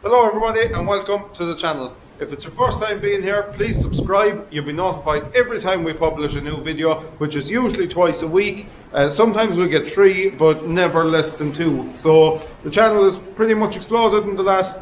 Hello everybody and welcome to the channel. If it's your first time being here, please subscribe. You'll be notified every time we publish a new video, which is usually twice a week. Sometimes we get 3, but never less than 2. So the channel has pretty much exploded in the last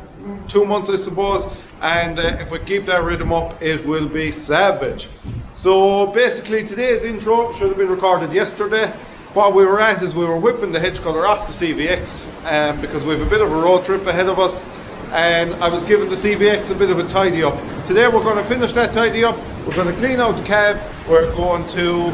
2 months, I suppose. And if we keep that rhythm up, it will be savage. So basically today's intro should have been recorded yesterday. What we were at is we were whipping the hedgecutter off the CVX because we have a bit of a road trip ahead of us. And I was giving the CVX a bit of a tidy up. Today we're going to finish that tidy up. We're going to clean out the cab. We're going to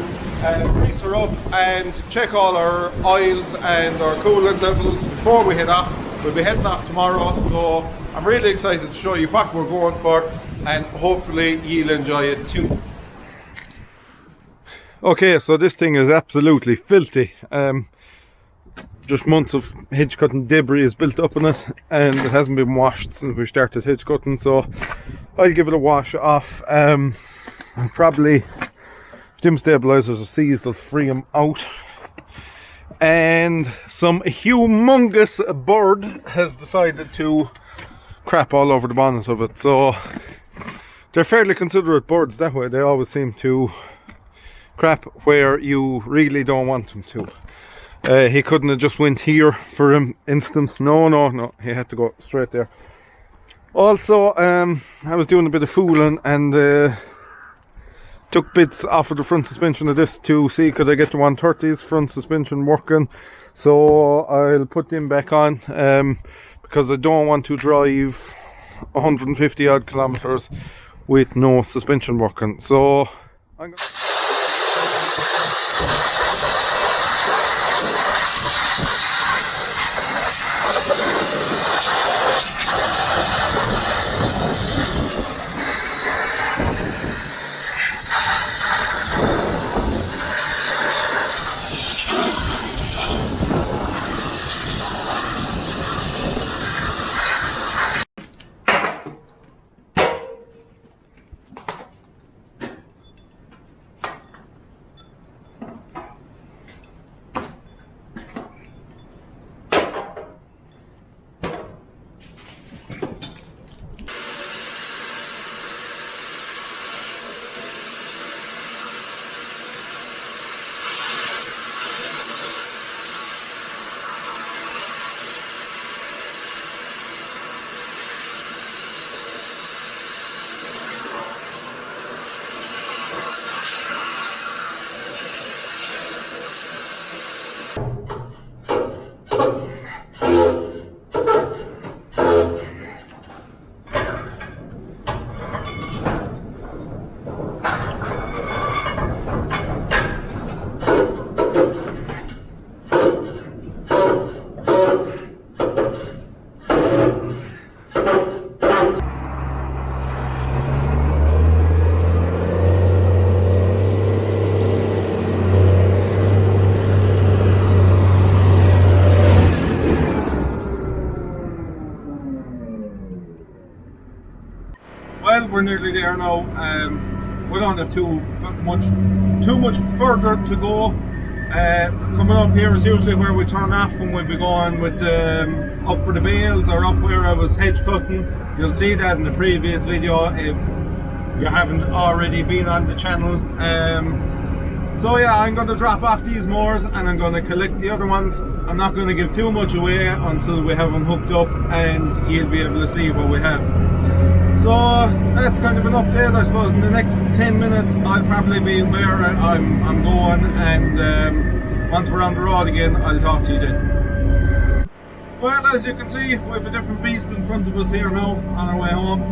grease her up and check all our oils and our coolant levels before we head off. We'll be heading off tomorrow, so I'm really excited to show you what we're going for, and hopefully you'll enjoy it too. Okay, so this thing is absolutely filthy. Just months of hedge cutting debris is built up in it, and it hasn't been washed since we started hedge cutting, so I'll give it a wash off. And probably dim stabilizers are seized, I'll free them out. And some humongous bird has decided to crap all over the bonnet of it. So they're fairly considerate birds that way. They always seem to crap where you really don't want them to. He couldn't have just went here for instance. No, he had to go straight there. Also, I was doing a bit of fooling and took bits off of the front suspension of this to see could I get the 130's front suspension working. So I'll put them back on because I don't want to drive 150 odd kilometers with no suspension working. So I'm gonna we're nearly there now. We don't have too much further to go. Coming up here is usually where we turn off when we'll be going with up for the bales or up where I was hedge cutting. You'll see that in the previous video if you haven't already been on the channel. So yeah, I'm going to drop off these mowers and I'm going to collect the other ones. I'm not going to give too much away until we have them hooked up and you'll be able to see what we have. So that's kind of an update. I suppose in the next 10 minutes I'll probably be where I'm going, and once we're on the road again I'll talk to you then. Well, as you can see, we have a different beast in front of us here now on our way home.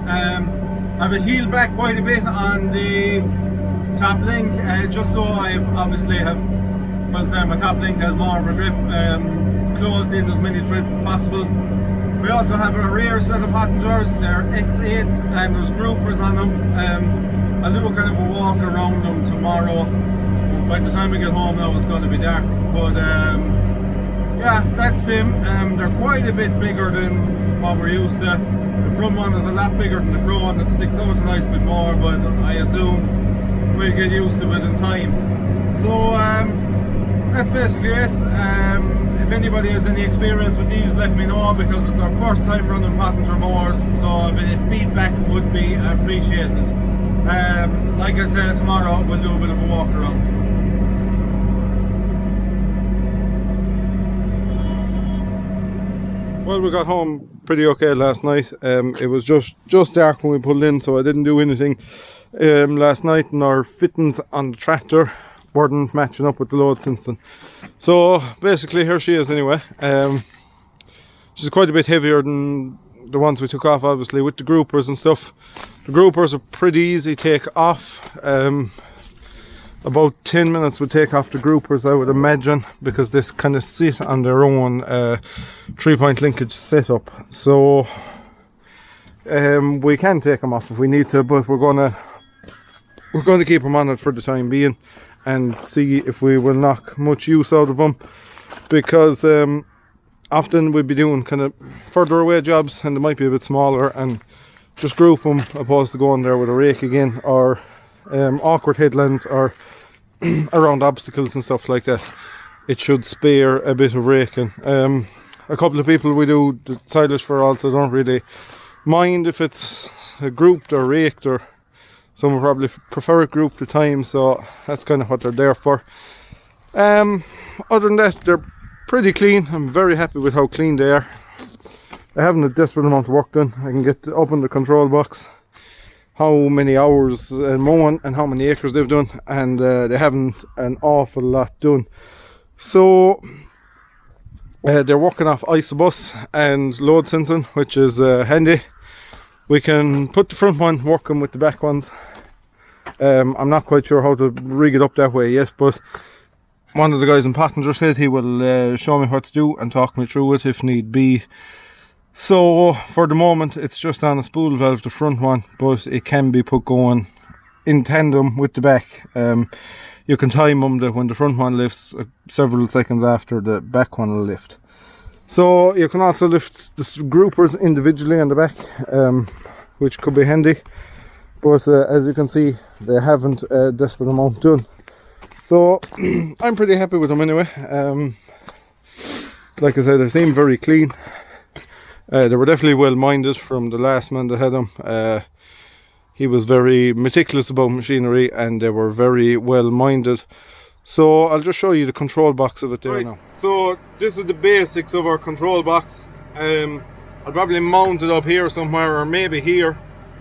I've heeled back quite a bit on the top link, just so I obviously have, well, say my top link has more of a grip, closed in as many threads as possible. We also have a rear set of Pottingers. They're X8s and there's groupers on them. I'll do a kind of a walk around them tomorrow. By the time we get home now it's going to be dark, but yeah, that's them. They're quite a bit bigger than what we're used to. The front one is a lot bigger than the Pro and it sticks out a nice bit more, but I assume we'll get used to it in time. So that's basically it. if anybody has any experience with these, let me know, because it's our first time running passenger mowers, so a bit of feedback would be appreciated. Like I said, tomorrow we'll do a bit of a walk around. Well, we got home pretty okay last night. It was just dark when we pulled in, so I didn't do anything last night, and our fittings on the tractor weren't matching up with the load since then. So basically here she is anyway. She's quite a bit heavier than the ones we took off, obviously, with the groupers and stuff. The groupers are pretty easy to take off. About 10 minutes would take off the groupers, I would imagine, because this kind of sit on their own 3-point linkage setup. So we can take them off if we need to, but we're going to keep them on it for the time being and see if we will knock much use out of them, because often we'd be doing kind of further away jobs and they might be a bit smaller, and just group them opposed to going there with a rake again, or awkward headlands, or around obstacles and stuff like that. It should spare a bit of raking. A couple of people we do the silage for also don't really mind if it's grouped or raked, or some will probably prefer it grouped at times, so that's kind of what they're there for. Other than that, they're pretty clean. I'm very happy with how clean they are. I haven't a desperate amount of work done. I can get to open the control box, how many hours mowing and how many acres they've done, and they haven't an awful lot done. So they're working off isobus and load sensing, which is handy. We can put the front one working with the back ones. I'm not quite sure how to rig it up that way yet, but one of the guys in passenger said he will show me what to do and talk me through it if need be. So for the moment it's just on a spool valve, the front one, but it can be put going in tandem with the back. You can time them that when the front one lifts, several seconds after the back one will lift. So you can also lift the groupers individually on the back, which could be handy, but as you can see, they haven't a desperate amount done. So I'm pretty happy with them anyway. Like I said, they seem very clean. They were definitely well minded from the last man that had them. He was very meticulous about machinery, and they were very well minded. So I'll just show you the control box of it there now. So this is the basics of our control box. I'll probably mount it up here somewhere, or maybe here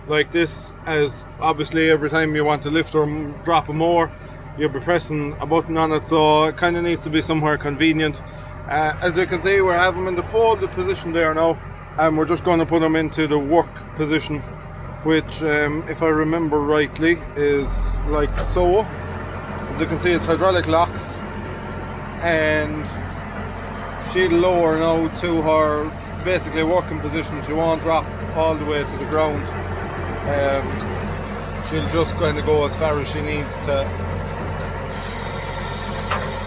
like this, as obviously every time you want to lift or drop a mower, you'll be pressing a button on it, so it kind of needs to be somewhere convenient. As you can see, we have them in the folded position there now, and we're just going to put them into the work position, which if I remember rightly is like so. As you can see, it's hydraulic locks, and she'll lower now to her basically working position. She won't drop all the way to the ground. She'll just kind of go as far as she needs to.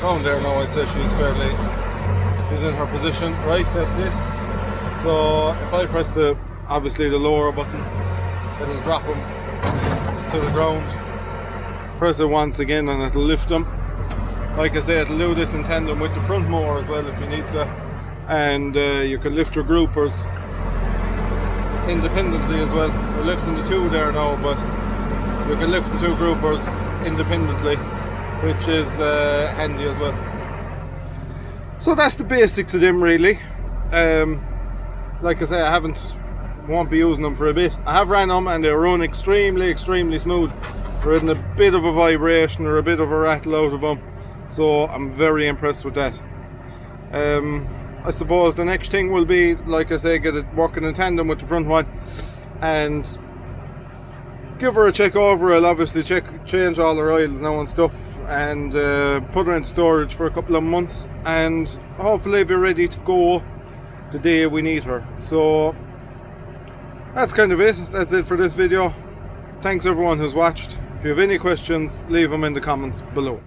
Down there now, I'd say she's in her position. Right, that's it. So if I press obviously the lower button, it'll drop them to the ground. Press it once again and it'll lift them. Like I say, it'll do this in tandem with the front mower as well if you need to, and you can lift your groupers independently as well. We're lifting the two there now, but you can lift the two groupers independently, which is handy as well. So that's the basics of them really. Like I say, won't be using them for a bit. I have ran them and they run extremely smooth. There isn't a bit of a vibration or a bit of a rattle out of them, so I'm very impressed with that. I suppose the next thing will be, like I say, get it working in tandem with the front one and give her a check over. I'll obviously change all her oils now and stuff, and put her into storage for a couple of months, and hopefully be ready to go the day we need her. So that's kind of it. That's it for this video. Thanks everyone who's watched. If you have any questions, leave them in the comments below.